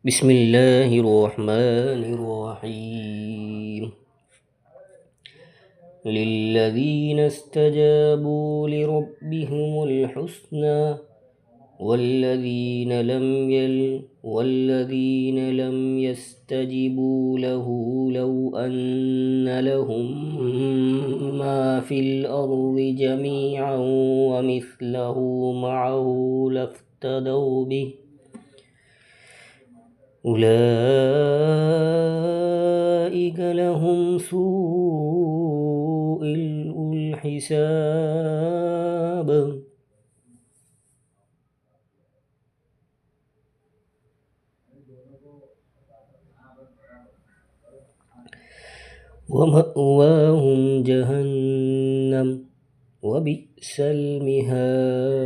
بسم الله الرحمن الرحيم. للذين استجابوا لربهم الحسنى والذين لم يستجبوا له لو أن لهم ما في الأرض جميعا ومثله معه لافتدوا به أولئك لهم سوء الحساب ومأواهم جهنم وبئس المهاد.